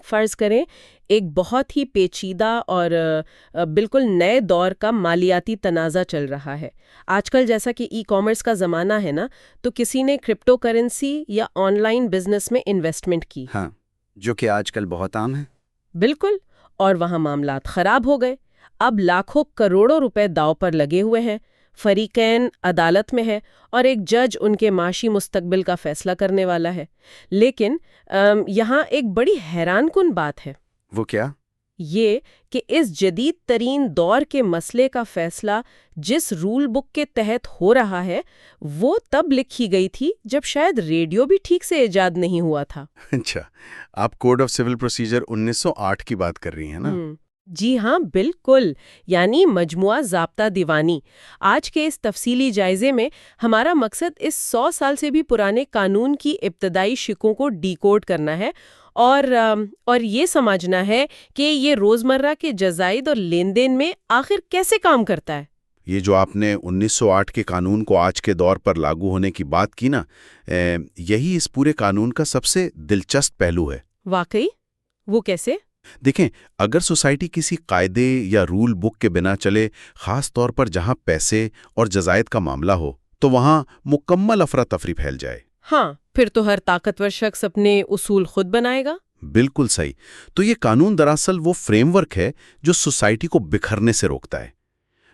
فرض کریں ایک بہت ہی پیچیدہ اور بالکل نئے دور کا مالیاتی تنازع چل رہا ہے آج کل، جیسا کہ ای کامرس کا زمانہ ہے نا، تو کسی نے کرپٹو کرنسی یا آن لائن بزنس میں انویسٹمنٹ کی، ہاں، جو کہ آج کل بہت عام ہے۔ بالکل، اور وہاں معاملات خراب ہو گئے۔ اب لاکھوں کروڑوں روپے داؤ پر لگے ہوئے ہیں، فریقین عدالت میں ہے اور ایک جج ان کے معاشی مستقبل کا فیصلہ کرنے والا ہے۔ لیکن یہاں ایک بڑی حیران کن بات ہے۔ وہ کیا؟ یہ کہ اس جدید ترین دور کے مسئلے کا فیصلہ جس رول بک کے تحت ہو رہا ہے وہ تب لکھی گئی تھی جب شاید ریڈیو بھی ٹھیک سے ایجاد نہیں ہوا تھا۔ اچھا، آپ کوڈ آف سول پروسیجر 1908 کی بات کر رہی ہیں نا؟ جی ہاں، بالکل، یعنی مجموعہ ضابطہ دیوانی۔ آج کے اس تفصیلی جائزے میں ہمارا مقصد اس 100 سال سے بھی پرانے قانون کی ابتدائی شقوں کو ڈی کوڈ کرنا ہے اور یہ سمجھنا ہے کہ یہ روزمرہ کے جزائد اور لین دین میں آخر کیسے کام کرتا ہے۔ یہ جو آپ نے 1908 کے قانون کو آج کے دور پر لاگو ہونے کی بات کی نا، یہی اس پورے قانون کا سب سے دلچسپ پہلو ہے۔ واقعی؟ وہ کیسے؟ دیکھیں، اگر سوسائٹی کسی قاعدے یا رول بک کے بنا چلے، خاص طور پر جہاں پیسے اور جزائد کا معاملہ ہو، تو وہاں مکمل افراتفری پھیل جائے۔ ہاں، پھر تو ہر طاقتور شخص اپنے اصول خود بنائے گا۔ بالکل صحیح۔ تو یہ قانون دراصل وہ فریم ورک ہے جو سوسائٹی کو بکھرنے سے روکتا ہے۔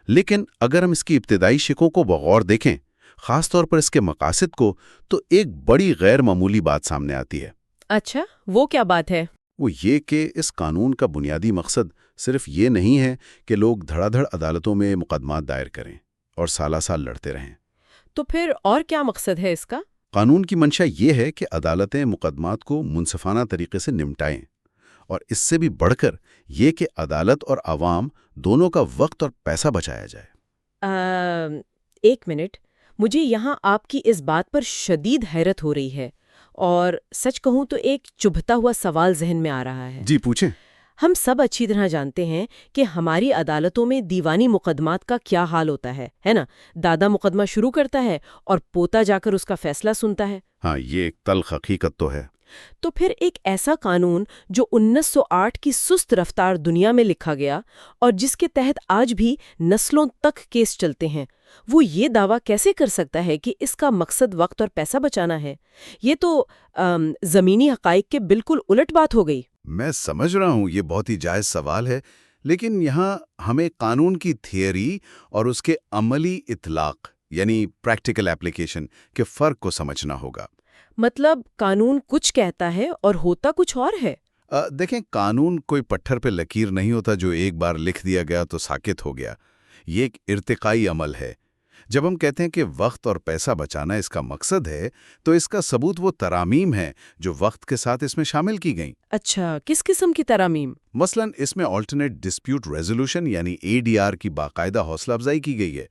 لیکن اگر ہم اس کی ابتدائی شقوں کو بغور دیکھیں، خاص طور پر اس کے مقاصد کو، تو ایک بڑی غیر معمولی بات سامنے آتی ہے۔ اچھا، وہ کیا بات ہے؟ وہ یہ کہ اس قانون کا بنیادی مقصد صرف یہ نہیں ہے کہ لوگ دھڑا دھڑ عدالتوں میں مقدمات دائر کریں اور سالہ سال لڑتے رہیں۔ تو پھر اور کیا مقصد ہے اس کا؟ قانون کی منشا یہ ہے کہ عدالتیں مقدمات کو منصفانہ طریقے سے نمٹائیں، اور اس سے بھی بڑھ کر یہ کہ عدالت اور عوام دونوں کا وقت اور پیسہ بچایا جائے۔ ایک منٹ، مجھے یہاں آپ کی اس بات پر شدید حیرت ہو رہی ہے، اور سچ کہوں تو ایک چبھتا ہوا سوال ذہن میں آ رہا ہے۔ جی پوچھیں۔ ہم سب اچھی طرح جانتے ہیں کہ ہماری عدالتوں میں دیوانی مقدمات کا کیا حال ہوتا ہے نا؟ دادا مقدمہ شروع کرتا ہے اور پوتا جا کر اس کا فیصلہ سنتا ہے۔ ہاں، یہ ایک تلخ حقیقت تو ہے۔ تو پھر ایک ایسا قانون جو 1908 کی سست رفتار دنیا میں لکھا گیا اور جس کے تحت آج بھی نسلوں تک کیس چلتے ہیں، وہ یہ دعویٰ کیسے کر سکتا ہے کہ اس کا مقصد وقت اور پیسہ بچانا ہے؟ یہ تو زمینی حقائق کے بالکل الٹ بات ہو گئی۔ میں سمجھ رہا ہوں، یہ بہت ہی جائز سوال ہے، لیکن یہاں ہمیں قانون کی تھیوری اور اس کے عملی اطلاق یعنی پریکٹیکل ایپلیکیشن کے فرق کو سمجھنا ہوگا۔ مطلب قانون کچھ کہتا ہے اور ہوتا کچھ اور ہے۔ دیکھیں، قانون کوئی پتھر پہ لکیر نہیں ہوتا جو ایک بار لکھ دیا گیا تو ساکت ہو گیا۔ یہ ایک ارتقائی عمل ہے۔ جب ہم کہتے ہیں کہ وقت اور پیسہ بچانا اس کا مقصد ہے، تو اس کا ثبوت وہ ترامیم ہے جو وقت کے ساتھ اس میں شامل کی گئیں۔ اچھا، کس قسم کی ترامیم؟ مثلاً اس میں آلٹرنیٹ ڈسپیوٹ ریزولوشن یعنی ADR کی باقاعدہ حوصلہ افزائی کی گئی ہے۔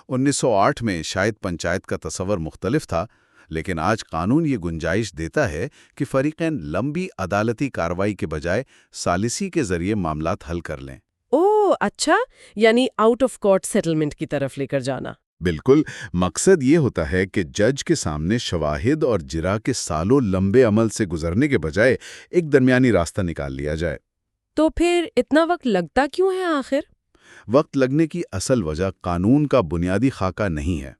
1908 میں شاید پنچایت کا تصور مختلف تھا، لیکن آج قانون یہ گنجائش دیتا ہے کہ فریقین لمبی عدالتی کارروائی کے بجائے ثالثی کے ذریعے معاملات حل کر لیں۔ اوہ اچھا، یعنی آؤٹ آف کورٹ سیٹلمنٹ کی طرف لے کر جانا۔ بالکل، مقصد یہ ہوتا ہے کہ جج کے سامنے شواہد اور جرا کے سالوں لمبے عمل سے گزرنے کے بجائے ایک درمیانی راستہ نکال لیا جائے۔ تو پھر اتنا وقت لگتا کیوں ہے آخر؟ وقت لگنے کی اصل وجہ قانون کا بنیادی خاکہ نہیں ہے۔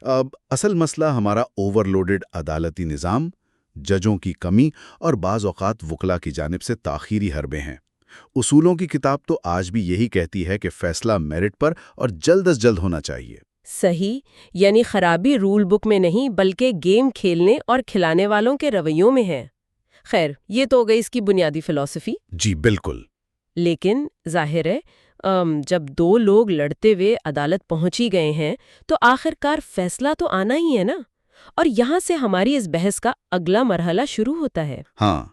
اب اصل مسئلہ ہمارا اوور لوڈڈ عدالتی نظام، ججوں کی کمی اور بعض اوقات وکلا کی جانب سے تاخیری حربے ہیں۔ اصولوں کی کتاب تو آج بھی یہی کہتی ہے کہ فیصلہ میرٹ پر اور جلد از جلد ہونا چاہیے۔ صحیح، یعنی خرابی رول بک میں نہیں بلکہ گیم کھیلنے اور کھلانے والوں کے رویوں میں ہے۔ خیر، یہ تو ہو گئی اس کی بنیادی فلسفی۔ جی بالکل۔ لیکن ظاہر ہے جب دو لوگ لڑتے ہوئے عدالت پہنچی گئے ہیں تو آخر کار فیصلہ تو آنا ہی ہے نا، اور یہاں سے ہماری اس بحث کا اگلا مرحلہ شروع ہوتا ہے۔ ہاں،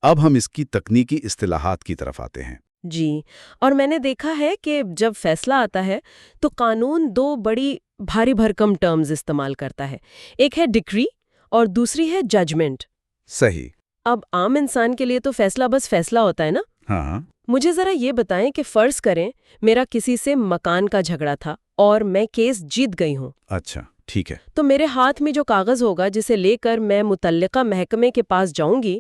اب ہم اس کی تکنیکی اصطلاحات کی طرف آتے ہیں۔ جی، اور میں نے دیکھا ہے کہ جب فیصلہ آتا ہے تو قانون دو بڑی بھاری بھرکم ٹرمز استعمال کرتا ہے، ایک ہے ڈکری اور دوسری ہے ججمنٹ۔ صحیح۔ اب عام انسان کے لیے تو فیصلہ بس فیصلہ ہوتا ہے نا۔ ہاں۔ مجھے ذرا یہ بتائیں کہ فرض کریں میرا کسی سے مکان کا جھگڑا تھا اور میں کیس جیت گئی ہوں۔ اچھا۔ ٹھیک ہے۔ تو میرے ہاتھ میں جو کاغذ ہوگا جسے لے کر میں متعلقہ محکمے کے پاس جاؤں گی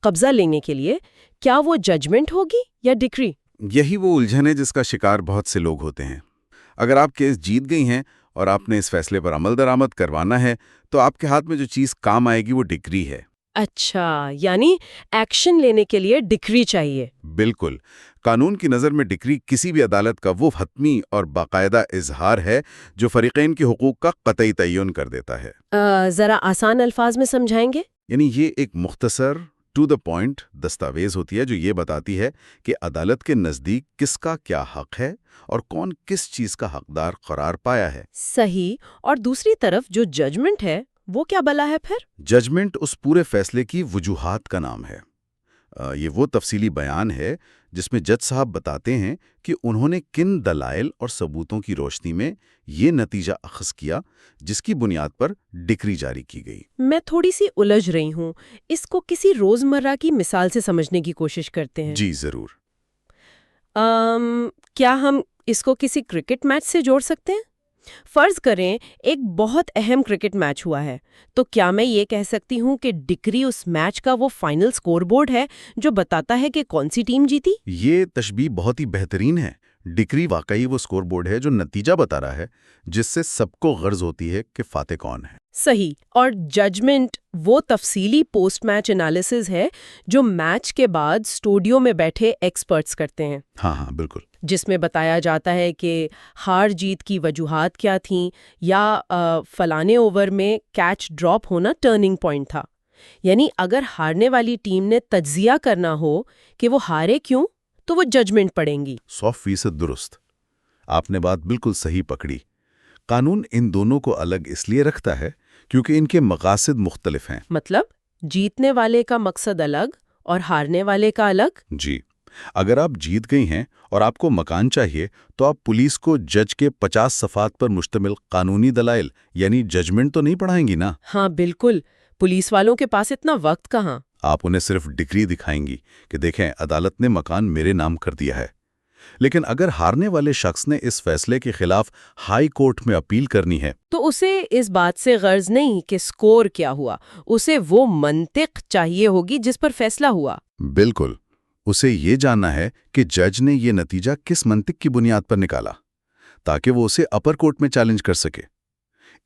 قبضہ لینے کے لیے، کیا وہ ججمنٹ ہوگی یا ڈکری؟ یہی وہ الجھن ہے جس کا شکار بہت سے لوگ ہوتے ہیں۔ اگر آپ کیس جیت گئی ہیں اور آپ نے اس فیصلے پر عمل درآمد کروانا ہے تو آپ کے ہاتھ میں جو چیز کام آئے گی وہ ڈگری ہے۔ اچھا، یعنی ایکشن لینے کے لیے ڈکری چاہیے۔ بالکل، قانون کی نظر میں ڈگری کسی بھی عدالت کا وہ حتمی اور باقاعدہ اظہار ہے جو فریقین کے حقوق کا قطعی تعین کر دیتا ہے۔ ذرا آسان الفاظ میں سمجھائیں گے؟ یعنی یہ ایک مختصر ٹو دا پوائنٹ دستاویز ہوتی ہے جو یہ بتاتی ہے کہ عدالت کے نزدیک کس کا کیا حق ہے اور کون کس چیز کا حقدار قرار پایا ہے۔ صحیح، اور دوسری طرف جو ججمنٹ ہے وہ کیا بلا ہے پھر؟ ججمنٹ اس پورے فیصلے کی وجوہات کا نام ہے۔ یہ وہ تفصیلی بیان ہے جس میں جج صاحب بتاتے ہیں کہ انہوں نے کن دلائل اور ثبوتوں کی روشنی میں یہ نتیجہ اخذ کیا جس کی بنیاد پر ڈکری جاری کی گئی۔ میں تھوڑی سی الجھ رہی ہوں، اس کو کسی روزمرہ کی مثال سے سمجھنے کی کوشش کرتے ہیں۔ جی ضرور۔ کیا ہم اس کو کسی کرکٹ میچ سے جوڑ سکتے ہیں؟ فرض کریں ایک بہت اہم کرکٹ میچ ہوا ہے، تو کیا میں یہ کہہ سکتی ہوں کہ ڈکری اس میچ کا وہ فائنل سکور بورڈ ہے جو بتاتا ہے کہ کون سی ٹیم جیتی؟ یہ تشبیہ بہت ہی بہترین ہے۔ ڈکری واقعی وہ سکور بورڈ ہے جو نتیجہ بتا رہا ہے جس سے سب کو غرض ہوتی ہے کہ فاتح کون ہے۔ صحیح، اور ججمنٹ وہ تفصیلی پوسٹ میچ انالیسز ہے جو میچ کے بعد اسٹوڈیو میں بیٹھے ایکسپرٹس کرتے ہیں۔ ہاں بالکل۔ جس میں بتایا جاتا ہے کہ ہار جیت کی وجوہات کیا تھیں، یا فلانے اوور میں کیچ ڈراپ ہونا ٹرننگ پوائنٹ تھا۔ یعنی اگر ہارنے والی ٹیم نے تجزیہ کرنا ہو کہ وہ ہارے کیوں تو وہ ججمنٹ پڑھیں گی۔ 100% درست۔ آپ نے بات بالکل صحیح پکڑی۔ قانون ان دونوں کو الگ اس لیے رکھتا ہے کیونکہ ان کے مقاصد مختلف ہیں۔ مطلب جیتنے والے کا مقصد الگ اور ہارنے والے کا الگ؟ جی، اگر آپ جیت گئی ہیں اور آپ کو مکان چاہیے تو آپ پولیس کو جج کے 50 صفحات پر مشتمل قانونی دلائل یعنی ججمنٹ تو نہیں پڑھائیں گی نا؟ ہاں بالکل، پولیس والوں کے پاس اتنا وقت کہاں۔ آپ انہیں صرف ڈگری دکھائیں گی کہ دیکھیں عدالت نے مکان میرے نام کر دیا ہے۔ لیکن اگر ہارنے والے شخص نے اس فیصلے کے خلاف ہائی کورٹ میں اپیل کرنی ہے تو اسے اس بات سے غرض نہیں کہ سکور کیا ہوا، اسے وہ منطق چاہیے ہوگی جس پر فیصلہ ہوا۔ بالکل، اسے یہ جاننا ہے کہ جج نے یہ نتیجہ کس منطق کی بنیاد پر نکالا تاکہ وہ اسے اپر کورٹ میں چیلنج کر سکے۔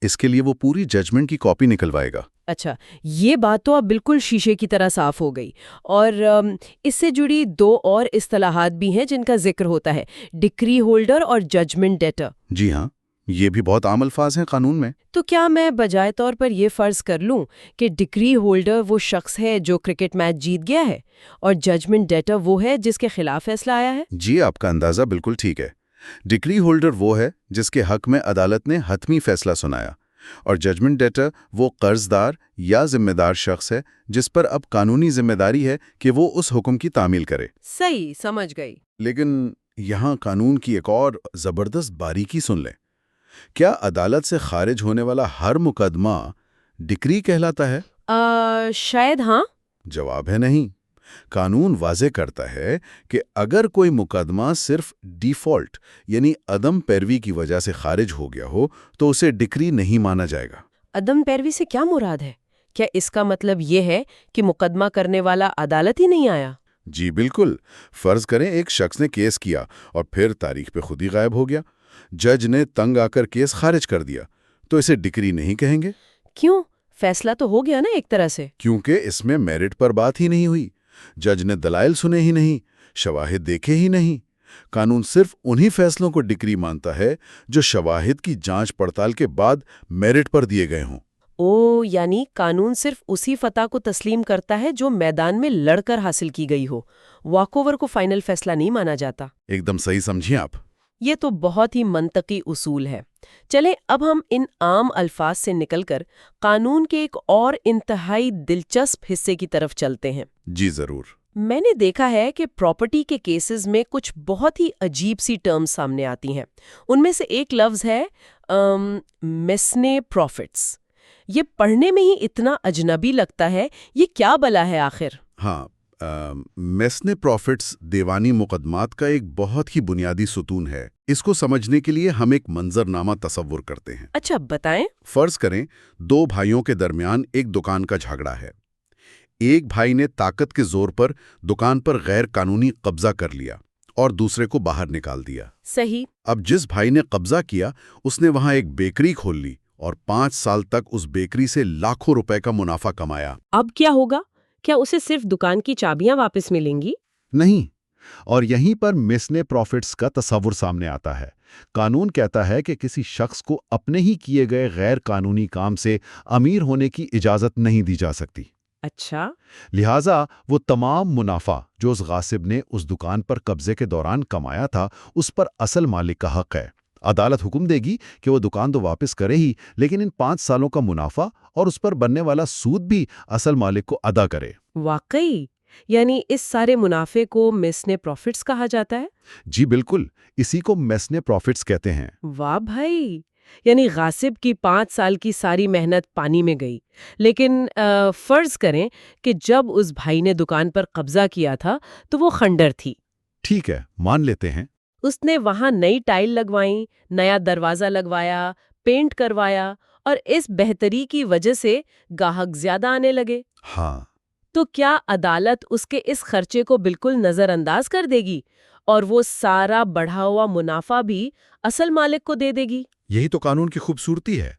اس کے لیے وہ پوری ججمنٹ کی کاپی نکلوائے گا۔ اچھا، یہ بات تو اب بالکل شیشے کی طرح صاف ہو گئی۔ اور اس سے جڑی دو اور اصطلاحات بھی ہیں جن کا ذکر ہوتا ہے، ڈکری ہولڈر اور ججمنٹ ڈیٹر۔ جی ہاں، یہ بھی بہت عام الفاظ ہیں قانون میں۔ تو کیا میں بجائے طور پر یہ فرض کر لوں کہ ڈکری ہولڈر وہ شخص ہے جو کرکٹ میچ جیت گیا ہے اور ججمنٹ ڈیٹر وہ ہے جس کے خلاف فیصلہ آیا ہے؟ جی، آپ کا اندازہ بالکل ٹھیک ہے۔ ڈگری ہولڈر وہ ہے جس کے حق میں عدالت نے حتمی فیصلہ سنایا، اور ججمنٹ ڈیٹر وہ قرض دار یا ذمہ دار شخص ہے جس پر اب قانونی ذمہ داری ہے کہ وہ اس حکم کی تعمیل کرے۔ صحیح، سمجھ گئی۔ لیکن یہاں قانون کی ایک اور زبردست باریکی سن لیں۔ کیا عدالت سے خارج ہونے والا ہر مقدمہ ڈکری کہلاتا ہے؟ شاید ہاں۔ جواب ہے نہیں۔ قانون واضح کرتا ہے کہ اگر کوئی مقدمہ صرف ڈیفالٹ یعنی عدم پیروی کی وجہ سے خارج ہو گیا ہو تو اسے ڈکری نہیں مانا جائے گا۔ عدم پیروی سے کیا مراد ہے؟ کیا اس کا مطلب یہ ہے کہ مقدمہ کرنے والا عدالت ہی نہیں آیا؟ جی بالکل۔ فرض کریں ایک شخص نے کیس کیا اور پھر تاریخ پہ خود ہی غائب ہو گیا۔ جج نے تنگ آ کر کیس خارج کر دیا تو اسے ڈکری نہیں کہیں گے۔ کیوں؟ فیصلہ تو ہو گیا نا ایک طرح سے۔ کیونکہ اس میں میرٹ پر بات ہی نہیں ہوئی، جج نے دلائل سنے ہی نہیں، شواہد دیکھے ہی نہیں۔ قانون صرف انہی فیصلوں کو ڈکری مانتا ہے جو شواہد کی جانچ پڑتال کے بعد میرٹ پر دیے گئے ہوں۔ یعنی قانون صرف اسی فتح کو تسلیم کرتا ہے جو میدان میں لڑ کر حاصل کی گئی ہو، واک اوور کو فائنل فیصلہ نہیں مانا جاتا۔ ایک دم صحیح سمجھیں آپ۔ یہ تو بہت ہی منطقی اصول ہے۔ چلیں اب ہم ان عام الفاظ سے نکل کر قانون کے ایک اور انتہائی دلچسپ حصے کی طرف چلتے ہیں۔ جی ضرور۔ میں نے دیکھا ہے کہ پراپرٹی کے کیسز میں کچھ بہت ہی عجیب سی ٹرمز سامنے آتی ہیں۔ ان میں سے ایک لفظ ہے میسنے پروفٹس۔ یہ پڑھنے میں ہی اتنا اجنبی لگتا ہے، یہ کیا بلا ہے آخر؟ ہاں، میسنے پروفٹس دیوانی مقدمات کا ایک بہت ہی بنیادی ستون ہے۔ اس کو سمجھنے کے لیے ہم ایک منظرنامہ تصور کرتے ہیں۔ اچھا، بتائیں۔ فرض کریں 2 بھائیوں کے درمیان ایک دکان کا جھگڑا ہے۔ ایک بھائی نے طاقت کے زور پر دکان پر غیر قانونی قبضہ کر لیا اور دوسرے کو باہر نکال دیا۔ صحیح۔ اب جس بھائی نے قبضہ کیا اس نے وہاں ایک بیکری کھول لی اور 5 سال تک اس بیکری سے لاکھوں روپے کا منافع کمایا۔ اب کیا ہوگا؟ کیا اسے صرف دکان کی چابیاں واپس ملیں گی؟ نہیں، اور یہیں پر میسنے پروفٹس کا تصور سامنے آتا ہے۔ قانون کہتا ہے کہ کسی شخص کو اپنے ہی کیے گئے غیر قانونی کام سے امیر ہونے کی اجازت نہیں دی جا سکتی۔ اچھا۔ لہٰذا وہ تمام منافع جو اس غاصب نے اس دکان پر قبضے کے دوران کمایا تھا اس پر اصل مالک کا حق ہے۔ عدالت حکم دے گی کہ وہ دکان تو واپس کرے ہی، لیکن ان 5 سالوں کا منافع اور اس پر بننے والا سود بھی اصل مالک کو ادا کرے۔ واقعی؟ یعنی اس سارے منافع کو میسنے پروفٹس کہا جاتا ہے؟ جی بالکل، اسی کو میسنے پروفٹس کہتے ہیں۔ واہ بھائی! یعنی غاصب کی 5 سال کی ساری محنت پانی میں گئی۔ لیکن فرض کریں کہ جب اس بھائی نے دکان پر قبضہ کیا تھا تو وہ خنڈر تھی۔ ٹھیک ہے، مان لیتے ہیں۔ اس نے وہاں نئی ٹائل لگوائیں، نیا دروازہ لگوایا، پینٹ کروایا، اور اس بہتری کی وجہ سے گاہک زیادہ آنے لگے۔ ہاں، تو کیا عدالت اس کے اس خرچے کو بالکل نظر انداز کر دے گی اور وہ سارا بڑھا ہوا منافع بھی اصل مالک کو دے دے گی؟ یہی تو قانون کی خوبصورتی ہے۔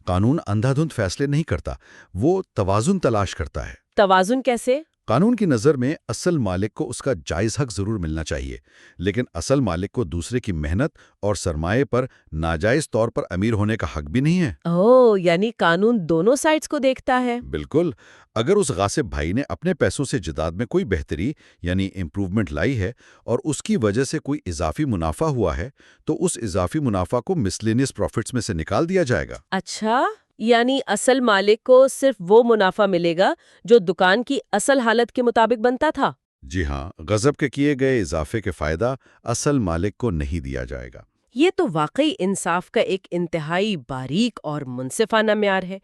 قانون اندھا دھند فیصلے نہیں کرتا، وہ توازن تلاش کرتا ہے۔ توازن کیسے؟ قانون کی نظر میں اصل مالک کو اس کا جائز حق ضرور ملنا چاہیے، لیکن اصل مالک کو دوسرے کی محنت اور سرمایہ پر ناجائز طور پر امیر ہونے کا حق بھی نہیں ہے۔ اوہ، یعنی قانون دونوں سائٹس کو دیکھتا ہے۔ بالکل، اگر اس غاصب بھائی نے اپنے پیسوں سے جداد میں کوئی بہتری یعنی امپروومنٹ لائی ہے اور اس کی وجہ سے کوئی اضافی منافع ہوا ہے تو اس اضافی منافع کو مسلینیس پروفٹس میں سے نکال دیا جائے گا۔ اچھا، یعنی اصل مالک کو صرف وہ منافع ملے گا جو دکان کی اصل حالت کے مطابق بنتا تھا؟ جی ہاں، غصب کے کیے گئے اضافے کے فائدہ اصل مالک کو نہیں دیا جائے گا۔ یہ تو واقعی انصاف کا ایک انتہائی باریک اور منصفانہ معیار ہے۔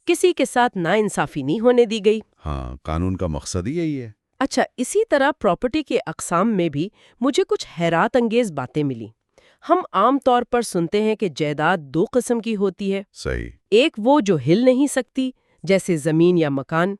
کسی کے ساتھ ناانصافی نہیں ہونے دی گئی۔ ہاں، قانون کا مقصد ہی یہی ہے۔ اچھا، اسی طرح پراپرٹی کے اقسام میں بھی مجھے کچھ حیرت انگیز باتیں ملی۔ ہم عام طور پر سنتے ہیں کہ جائیداد 2 قسم کی ہوتی ہے۔ صحیح۔ ایک وہ جو ہل نہیں سکتی، جیسے زمین یا مکان،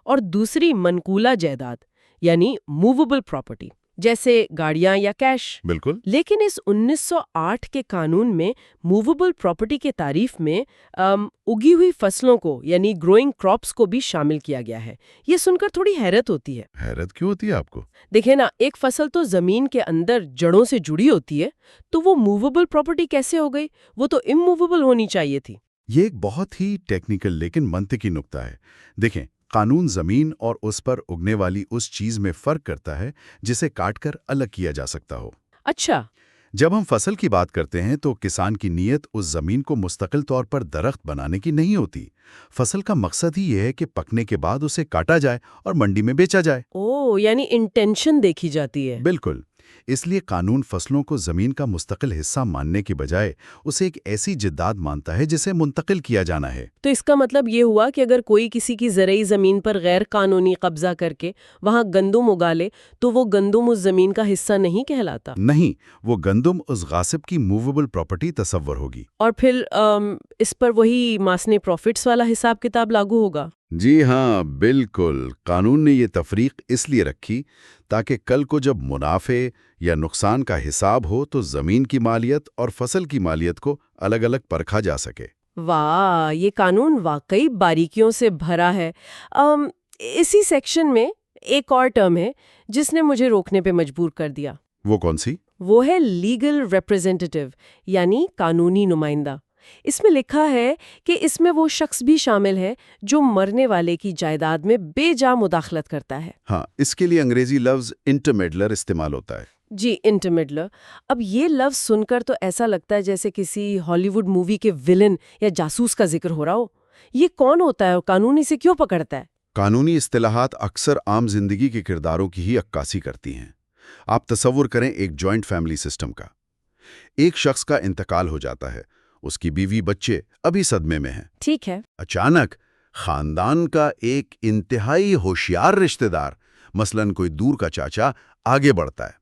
اور دوسری منقولہ جائیداد یعنی موویبل پراپرٹی، جیسے گاڑیاں یا کیش۔ بالکل۔ لیکن اس 1908 کے قانون میں موویبل پراپرٹی کے تعریف میں اگی ہوئی فصلوں کو یعنی گروئنگ کراپس کو بھی شامل کیا گیا ہے۔ یہ سن کر تھوڑی حیرت ہوتی ہے۔ حیرت کیوں ہوتی ہے آپ کو؟ دیکھیں نا، ایک فصل تو زمین کے اندر جڑوں سے جڑی ہوتی ہے، تو وہ موویبل پراپرٹی کیسے ہو گئی؟ وہ تو اموویبل ہونی چاہیے تھی۔ یہ ایک بہت ہی ٹیکنیکل لیکن منطقی نکتہ ہے۔ دیکھیں، قانون زمین اور اس پر اگنے والی اس چیز میں فرق کرتا ہے جسے کاٹ کر الگ کیا جا سکتا ہو۔ اچھا۔ جب ہم فصل کی بات کرتے ہیں تو کسان کی نیت اس زمین کو مستقل طور پر درخت بنانے کی نہیں ہوتی۔ فصل کا مقصد ہی یہ ہے کہ پکنے کے بعد اسے کاٹا جائے اور منڈی میں بیچا جائے۔ اوہ، یعنی انٹینشن دیکھی جاتی ہے۔ بالکل، اس لیے قانون فصلوں کو زمین کا مستقل حصہ ماننے کے بجائے اسے ایک ایسی جداد مانتا ہے جسے منتقل کیا جانا ہے۔ تو اس کا مطلب یہ ہوا کہ اگر کوئی کسی کی زرعی زمین پر غیر قانونی قبضہ کر کے وہاں گندم اگا لے تو وہ گندم اس زمین کا حصہ نہیں کہلاتا؟ نہیں، وہ گندم اس غاصب کی موویبل پراپرٹی تصور ہوگی۔ اور پھر اس پر وہی میسنے پروفٹس والا حساب کتاب لاگو ہوگا؟ جی ہاں، بالکل۔ قانون نے یہ تفریق اس لیے رکھی تاکہ کل کو جب منافع یا نقصان کا حساب ہو تو زمین کی مالیت اور فصل کی مالیت کو الگ الگ پرکھا جا سکے۔ واہ، یہ قانون واقعی باریکیوں سے بھرا ہے۔ اسی سیکشن میں ایک اور ٹرم ہے جس نے مجھے روکنے پہ مجبور کر دیا۔ وہ کون سی؟ وہ ہے لیگل ریپریزنٹیٹیو یعنی قانونی نمائندہ۔ اس میں لکھا ہے کہ اس میں وہ شخص بھی شامل ہے جو مرنے والے کی جائیداد میں بے جا مداخلت کرتا ہے۔ ہاں، اس کے لیے انگریزی لفظ انٹرمیڈلر استعمال ہوتا ہے۔ جی، انٹرمیڈلر۔ اب یہ لفظ سن کر تو ایسا لگتا ہے جیسے کسی ہالی ووڈ مووی کے ولن یا جاسوس کا ذکر ہو رہا ہو۔ یہ کون ہوتا ہے اور قانون اسے کیوں پکڑتا ہے؟ قانونی اصطلاحات اکثر عام زندگی کے کرداروں کی ہی عکاسی کرتی ہیں۔ آپ تصور کریں ایک جوائنٹ فیملی سسٹم کا۔ ایک شخص کا انتقال ہو جاتا ہے، اس کی بیوی بچے ابھی صدمے میں ہیں۔ ٹھیک ہے۔ اچانک خاندان کا ایک انتہائی ہوشیار رشتہ دار مثلاً کوئی دور کا چاچا آگے بڑھتا ہے،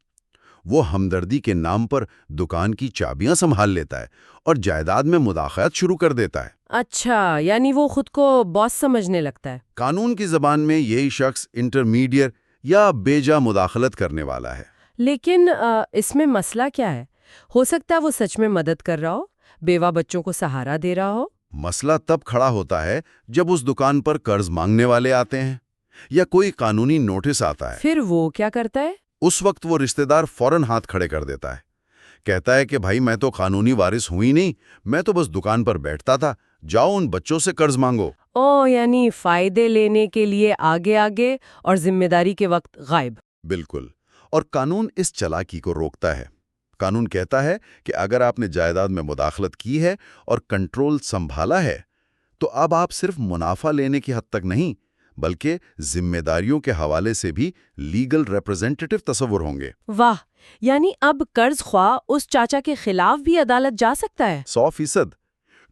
وہ ہمدردی کے نام پر دکان کی چابیاں سنبھال لیتا ہے اور جائیداد میں مداخلت شروع کر دیتا ہے۔ اچھا، یعنی وہ خود کو باس سمجھنے لگتا ہے۔ قانون کی زبان میں یہی شخص انٹرمیڈیٹ یا بیجا مداخلت کرنے والا ہے۔ لیکن اس میں مسئلہ کیا ہے؟ ہو سکتا ہے وہ سچ میں مدد کر رہا ہو، بیوہ بچوں کو سہارا دے رہا ہو۔ مسئلہ تب کھڑا ہوتا ہے جب اس دکان پر قرض مانگنے والے آتے ہیں یا کوئی قانونی نوٹس آتا ہے۔ پھر وہ کیا کرتا ہے؟ اس وقت وہ رشتہ دار فوراً ہاتھ کھڑے کر دیتا ہے، کہتا ہے کہ بھائی میں تو قانونی وارث ہوں ہی نہیں، میں تو بس دکان پر بیٹھتا تھا، جاؤ ان بچوں سے قرض مانگو۔ یعنی فائدے لینے کے لیے آگے آگے اور ذمہ داری کے وقت غائب۔ بالکل، اور قانون اس چالاکی کو روکتا ہے۔ قانون کہتا ہے کہ اگر آپ نے جائیداد میں مداخلت کی ہے اور کنٹرول سنبھالا ہے تو اب آپ صرف منافع لینے کی حد تک نہیں بلکہ ذمہ داریوں کے حوالے سے بھی لیگل ریپرزینٹیٹو تصور ہوں گے۔ واہ، یعنی اب قرض خواہ اس چاچا کے خلاف بھی عدالت جا سکتا ہے؟ 100%۔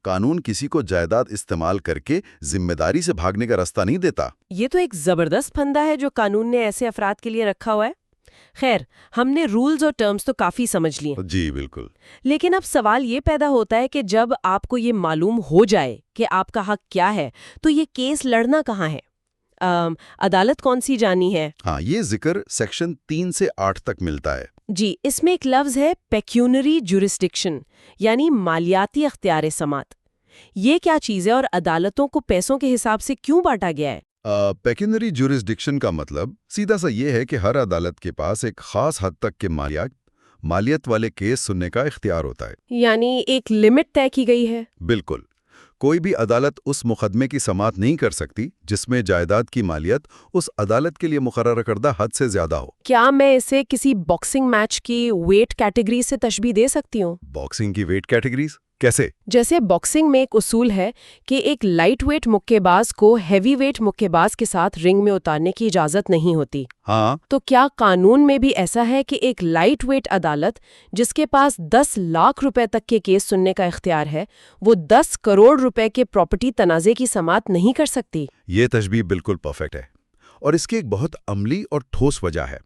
قانون کسی کو جائیداد استعمال کر کے ذمہ داری سے بھاگنے کا راستہ نہیں دیتا۔ یہ تو ایک زبردست پھندا ہے جو قانون نے ایسے افراد کے لیے رکھا ہوا ہے۔ خیر، ہم نے رولز اور ٹرمز تو کافی سمجھ لیے، جی بالکل۔ لیکن اب سوال یہ پیدا ہوتا ہے کہ جب آپ کو یہ معلوم ہو جائے کہ آپ کا حق کیا ہے تو یہ کیس لڑنا کہاں ہے؟ عدالت کون سی جانی ہے؟ ہاں، یہ ذکر سیکشن 3 سے 8 تک ملتا ہے۔ جی، اس میں ایک لفظ ہے پیکیونری جورسڈکشن، یعنی مالیاتی اختیار سماعت۔ یہ کیا چیز ہے اور عدالتوں کو پیسوں کے حساب سے کیوں بانٹا گیا ہے؟ پیکونری جورسڈکشن کا مطلب سیدھا سا یہ ہے کہ ہر عدالت کے پاس ایک خاص حد تک کے مالیت والے کیس سننے کا اختیار ہوتا ہے۔ یعنی ایک لمٹ طے کی گئی ہے؟ بالکل، کوئی بھی عدالت اس مقدمے کی سماعت نہیں کر سکتی جس میں جائیداد کی مالیت اس عدالت کے لیے مقررہ کردہ حد سے زیادہ ہو۔ کیا میں اسے کسی باکسنگ میچ کی ویٹ کیٹیگری سے تشبیہ دے سکتی ہوں؟ باکسنگ کی ویٹ کیٹیگریز کیسے؟ جیسے باکسنگ میں ایک اصول ہے کہ ایک لائٹ ویٹ مکے باز کو ہیوی ویٹ مکے باز کے ساتھ رنگ میں اتارنے کی اجازت نہیں ہوتی۔ ہاں، تو کیا قانون میں بھی ایسا ہے کہ ایک لائٹ ویٹ عدالت جس کے پاس 10 لاکھ روپے تک کے کیس سننے کا اختیار ہے، وہ 10 کروڑ روپے کے پراپرٹی تنازع کی سماعت نہیں کر سکتی؟ یہ تشبیہ بالکل پرفیکٹ ہے، اور اس کی ایک بہت عملی اور ٹھوس وجہ ہے۔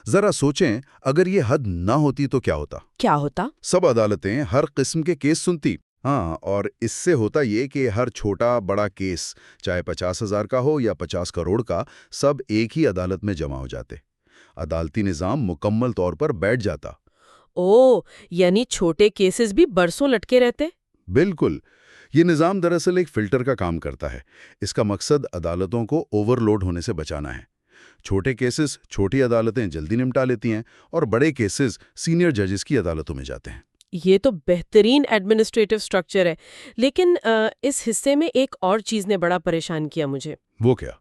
ذرا سوچیں، اگر یہ حد نہ ہوتی تو کیا ہوتا؟ کیا ہوتا؟ سب عدالتیں ہر قسم کے کیس سنتی۔ ہاں، اور اس سے ہوتا یہ کہ ہر چھوٹا بڑا کیس، چاہے 50,000 کا ہو یا 50 کروڑ کا، سب ایک ہی عدالت میں جمع ہو جاتے۔ عدالتی نظام مکمل طور پر بیٹھ جاتا۔ یعنی چھوٹے کیسز بھی برسوں لٹکے رہتے؟ بالکل، یہ نظام دراصل ایک فلٹر کا کام کرتا ہے۔ اس کا مقصد عدالتوں کو اوور لوڈ ہونے سے بچانا ہے۔ چھوٹے کیسز چھوٹی عدالتیں جلدی نمٹا لیتی ہیں اور بڑے کیسز سینئر ججز کی عدالتوں میں جاتے ہیں۔ یہ تو بہترین ایڈمنسٹریٹو سٹرکچر ہے، لیکن اس حصے میں ایک اور چیز نے بڑا پریشان کیا مجھے۔ وہ کیا؟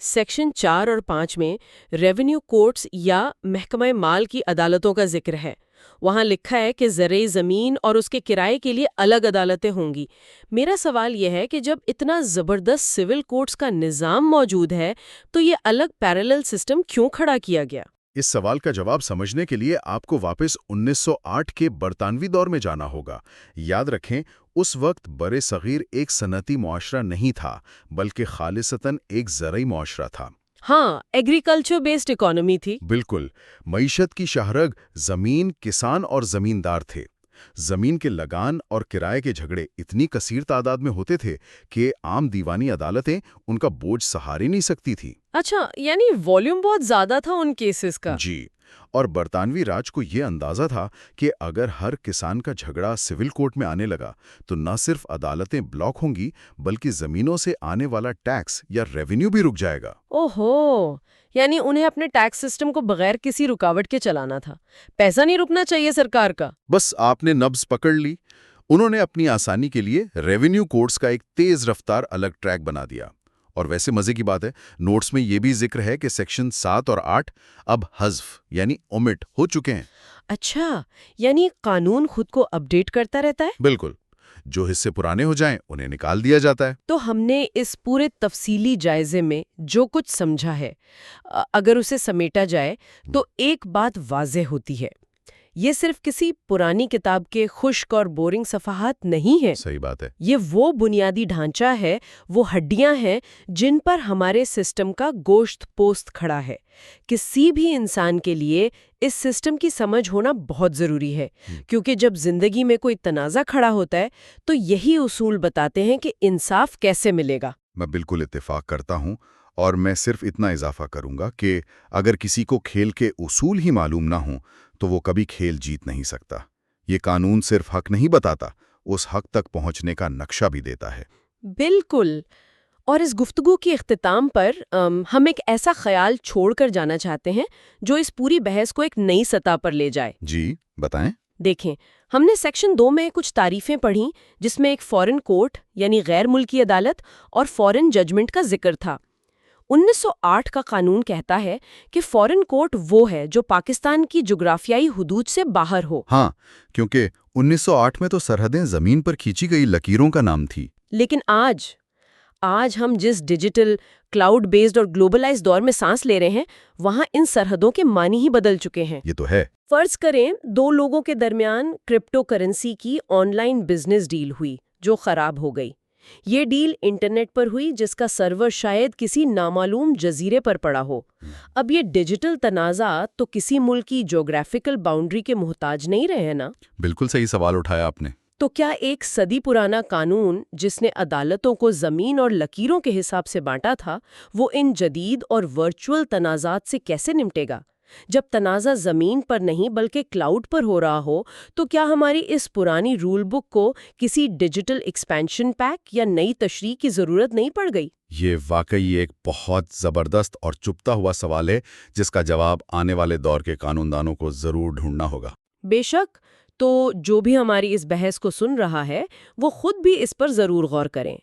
سیکشن 4 اور 5 میں ریونیو کورٹس یا محکمہ مال کی عدالتوں کا ذکر ہے۔ وہاں لکھا ہے کہ زرعی زمین اور اس کے کرائے کے لیے الگ عدالتیں ہوں گی۔ میرا سوال یہ ہے کہ جب اتنا زبردست سول کورٹس کا نظام موجود ہے تو یہ الگ پیرالل سسٹم کیوں کھڑا کیا گیا؟ اس سوال کا جواب سمجھنے کے لیے آپ کو واپس 1908 کے برطانوی دور میں جانا ہوگا۔ یاد رکھیں، اس وقت برِ صغیر ایک صنعتی معاشرہ نہیں تھا بلکہ خالصتاً ایک زرعی معاشرہ تھا۔ ہاں، ایگریکلچر بیسڈ اکانومی تھی۔ بالکل، معیشت کی شاہرگ زمین، کسان اور زمیندار تھے۔ زمین کے لگان اور کرائے کے جھگڑے اتنی کثیر تعداد میں ہوتے تھے کہ عام دیوانی عدالتیں ان کا بوجھ سہارے نہیں سکتی تھی۔ اچھا، یعنی والیوم بہت زیادہ تھا ان کیسز کا۔ جی، اور برطانوی راج کو یہ اندازہ تھا کہ اگر ہر کسان کا جھگڑا سول کورٹ میں آنے لگا تو نہ صرف عدالتیں بلاک ہوں گی بلکہ زمینوں سے آنے والا ٹیکس یا ریونیو بھی رک جائے گا۔ اوہو، یعنی انہیں اپنے ٹیکس سسٹم کو بغیر کسی رکاوٹ کے چلانا تھا۔ پیسہ نہیں رکنا چاہیے سرکار کا۔ بس آپ نے نبض پکڑ لی۔ انہوں نے اپنی آسانی کے لیے ریونیو کورٹس کا ایک تیز رفتار الگ ٹریک بنا دیا۔ اور ویسے مزے کی بات ہے، نوٹس میں یہ بھی ذکر ہے کہ سیکشن 7 اور 8 اب حذف یعنی اومٹ ہو چکے ہیں۔ اچھا، یعنی قانون خود کو اپڈیٹ کرتا رہتا ہے؟ بالکل، جو حصے پرانے ہو جائیں انہیں نکال دیا جاتا ہے۔ تو ہم نے اس پورے تفصیلی جائزے میں جو کچھ سمجھا ہے، اگر اسے سمیٹا جائے تو ایک بات واضح ہوتی ہے، یہ صرف کسی پرانی کتاب کے خشک اور بورنگ صفحات نہیں ہیں. صحیح بات ہے. یہ وہ بنیادی ڈھانچہ ہے، وہ ہڈیاں ہیں جن پر ہمارے سسٹم کا گوشت پوست کھڑا ہے. کسی بھی انسان کے لیے اس سسٹم کی سمجھ ہونا بہت ضروری ہے، کیونکہ جب زندگی میں کوئی تنازع کھڑا ہوتا ہے تو یہی اصول بتاتے ہیں کہ انصاف کیسے ملے گا. میں بالکل اتفاق کرتا ہوں، اور میں صرف اتنا اضافہ کروں گا کہ اگر کسی کو کھیل کے اصول ہی معلوم نہ ہوں تو وہ کبھی کھیل جیت نہیں سکتا. یہ قانون صرف حق نہیں بتاتا، اس حق تک پہنچنے کا نقشہ بھی دیتا ہے. بالکل. اور اس گفتگو کی اختتام پر ہم ایک ایسا خیال چھوڑ کر جانا چاہتے ہیں جو اس پوری بحث کو ایک نئی سطح پر لے جائے. جی بتائیں. دیکھیں، ہم نے سیکشن 2 میں کچھ تعریفیں پڑھیں جس میں ایک فورن کورٹ یعنی غیر ملکی عدالت اور فورن ججمنٹ کا ذکر تھا. 1908 کا قانون کہتا ہے کہ فورن کورٹ وہ ہے جو پاکستان کی جغرافیائی حدود سے باہر ہو. ہاں، کیونکہ 1908 میں تو سرحدیں زمین پر کھینچی گئی لکیروں کا نام تھی. لیکن آج ہم جس ڈیجیٹل، کلاؤڈ بیسڈ اور گلوبلائز دور میں سانس لے رہے ہیں، وہاں ان سرحدوں کے معنی ہی بدل چکے ہیں. یہ تو ہے. فرض کریں 2 لوگوں کے درمیان کرپٹو کرنسی کی آن لائن بزنس ڈیل ہوئی جو خراب ہو گئی. یہ ڈیل انٹرنیٹ پر ہوئی جس کا سرور شاید کسی نامعلوم جزیرے پر پڑا ہو. اب یہ ڈیجیٹل تنازعات تو کسی ملک کی جغرافیکل باؤنڈری کے محتاج نہیں رہے ہیں نا؟ بالکل صحیح سوال اٹھایا آپ نے. تو کیا ایک صدی پرانا قانون جس نے عدالتوں کو زمین اور لکیروں کے حساب سے بانٹا تھا، وہ ان جدید اور ورچوئل تنازعات سے کیسے نمٹے گا؟ جب تنازع زمین پر نہیں بلکہ کلاؤڈ پر ہو رہا ہو تو کیا ہماری اس پرانی رول بک کو کسی ڈیجیٹل ایکسپینشن پیک یا نئی تشریح کی ضرورت نہیں پڑ گئی؟ یہ واقعی ایک بہت زبردست اور چپتا ہوا سوال ہے جس کا جواب آنے والے دور کے قانوندانوں کو ضرور ڈھونڈنا ہوگا. بے شک. تو جو بھی ہماری اس بحث کو سن رہا ہے وہ خود بھی اس پر ضرور غور کریں.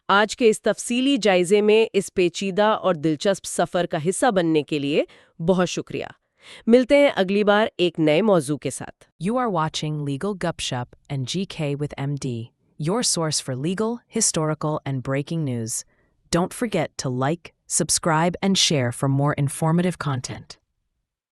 آج کے اس تفصیلی جائزے میں اس پیچیدہ اور دلچسپ سفر کا حصہ بننے کے لیے بہت شکریہ. ملتے ہیں اگلی بار ایک نئے موضوع کے ساتھ. You are watching Legal Gupshup and GK with MD, your source for legal, historical, and breaking news. Don't forget to like, subscribe, and share for more informative content.